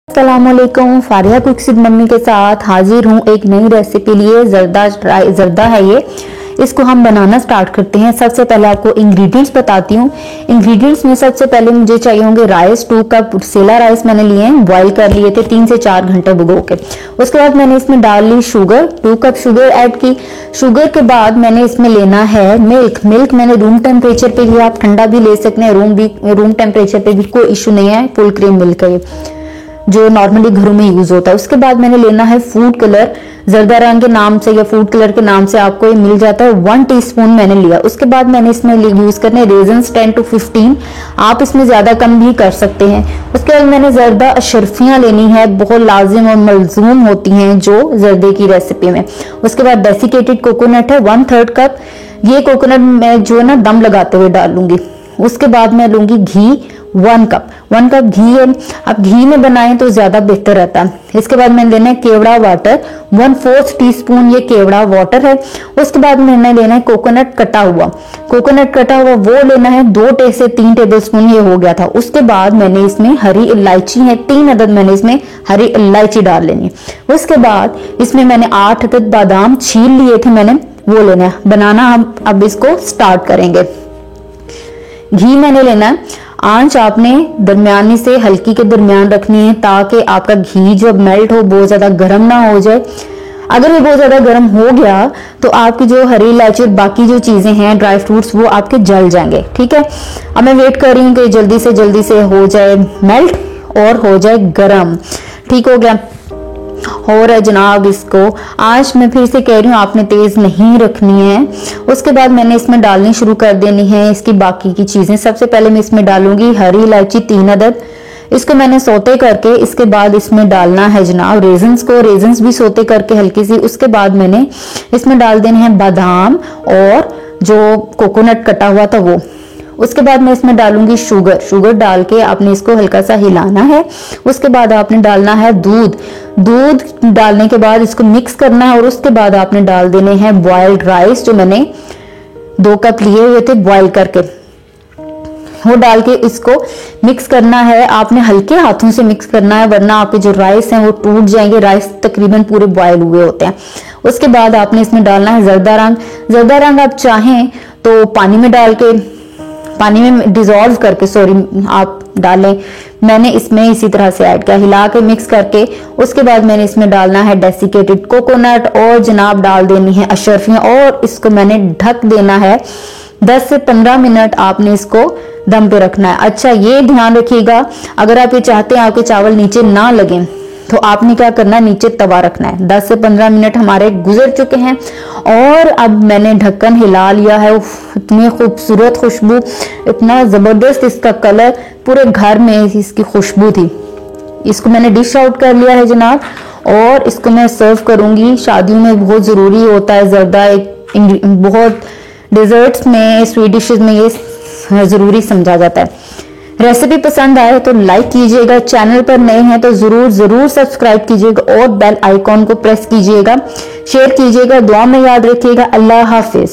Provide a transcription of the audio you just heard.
अस्सलामुअलैकुम, Faria कुक्स with mummy के साथ हाजिर हूँ एक नई रेसिपी लिए। जर्दा है ये, इसको हम बनाना स्टार्ट करते हैं। सबसे पहले आपको इंग्रेडिएंट्स बताती हूँ। इंग्रेडिएंट्स में सबसे पहले मुझे चाहिए होंगे राइस। 2 कप सेला राइस मैंने लिए हैं, बॉईल कर लिए थे 3 से 4 घंटे भिगो के। उसके बाद मैंने इसमें डाल ली शुगर, 2 कप शुगर ऐड की। शुगर के बाद मैंने इसमें लेना है मिल्क मैंने रूम टेम्परेचर पे भी, आप ठंडा भी ले सकते हैं, रूम टेम्परेचर पे भी कोई इशू नहीं है। फुल क्रीम मिल्क है जो नॉर्मली घरों में यूज होता है। उसके बाद मैंने लेना है फूड कलर, जर्दा रंग के नाम से या फूड कलर के नाम से आपको ये मिल जाता है। 1 टीस्पून मैंने लिया। उसके बाद मैंने इसमें यूज करने रेजन्स 10 to 15, आप इसमें ज्यादा कम भी कर सकते हैं। उसके बाद मैंने जर्दा अशरफियां लेनी है, बहुत लाजिम और मलजूम होती हैं जो जर्दे की रेसिपी में। उसके बाद डेसिकेटेड कोकोनट है 1/3 कप, ये कोकोनट मैं जो है ना दम लगाते हुए डाल लूंगी। उसके बाद मैं लूंगी घी 1 कप घी है। आप घी में बनाएं तो ज्यादा बेहतर रहता है। इसके बाद मैंने लेना है केवड़ा वाटर 1/4 टीस्पून, ये केवड़ा वाटर है। उसके बाद मैंने लेना है कोकोनट कटा हुआ वो लेना है 2 से 3 टेबलस्पून, ये हो गया था। उसके बाद मैंने इसमें हरी इलायची है 3 अदद, मैंने इसमें हरी इलायची डाल लेनी है। उसके बाद इसमें मैंने 8 अदद बादाम छील लिए थे, मैंने वो लेना है। बनाना हम अब इसको स्टार्ट करेंगे। घी मैंने लेना है, आंच आपने दरमियानी से हल्की के दरमियान रखनी है ताकि आपका घी जब मेल्ट हो बहुत ज्यादा गर्म ना हो जाए। अगर ये बहुत ज्यादा गर्म हो गया तो आपकी जो हरी इलायची और बाकी जो चीजें हैं ड्राई फ्रूट्स वो आपके जल जाएंगे। ठीक है, अब मैं वेट कर रही हूँ कि जल्दी से हो जाए मेल्ट और हो जाए गर्म। ठीक हो गया, हो रहा है जनाब। इसको आज मैं फिर से कह रही हूँ आपने तेज नहीं रखनी है। उसके बाद मैंने इसमें डालनी शुरू कर देनी है इसकी बाकी की चीजें। सबसे पहले मैं इसमें डालूंगी हरी इलायची 3 अदद, इसको मैंने सोते करके इसके बाद इसमें डालना है जनाब रेजन्स भी सोते करके हल्की सी। उसके बाद मैंने इसमें डाल देने हैं बादाम और जो कोकोनट कटा हुआ था वो। उसके बाद मैं इसमें डालूंगी शुगर डाल के आपने इसको हल्का सा हिलाना है। उसके बाद आपने डालना है दूध डालने के बाद इसको मिक्स करना है। और उसके बाद आपने डाल देने हैं बॉइल्ड राइस जो मैंने 2 कप लिए हुए थे बॉइल करके, वो डाल के इसको मिक्स करना है। आपने हल्के हाथों से मिक्स करना है वरना आपके जो राइस हैं वो टूट जाएंगे। राइस तकरीबन पूरे बॉयल हुए होते हैं। उसके बाद आपने इसमें डालना है जर्दा रंग आप चाहें तो पानी में डिजोल्व करके आप डालें। मैंने इसमें इसी तरह से ऐड किया, हिला के मिक्स करके। उसके बाद मैंने इसमें डालना है डेसिकेटेड कोकोनट और जनाब डाल देनी है अशरफियां और इसको मैंने ढक देना है 10 से 15 मिनट। आपने इसको दम पे रखना है। अच्छा ये ध्यान रखिएगा, अगर आप ये चाहते हैं आपके चावल नीचे ना लगे तो आपने क्या करना है, नीचे तवा रखना है। 10 से 15 मिनट हमारे गुजर चुके हैं और अब मैंने ढक्कन हिला लिया है। इतनी खूबसूरत खुशबू, इतना जबरदस्त इसका कलर, पूरे घर में इसकी खुशबू थी। इसको मैंने डिश आउट कर लिया है जनाब और इसको मैं सर्व करूंगी। शादियों में बहुत जरूरी होता है जर्दा, एक बहुत डेजर्ट्स में स्वीट डिशेज में ये जरूरी समझा जाता है। रेसिपी पसंद आए तो लाइक कीजिएगा, चैनल पर नए हैं तो जरूर सब्सक्राइब कीजिएगा और बेल आइकॉन को प्रेस कीजिएगा, शेयर कीजिएगा, दुआ में याद रखिएगा। अल्लाह हाफिज।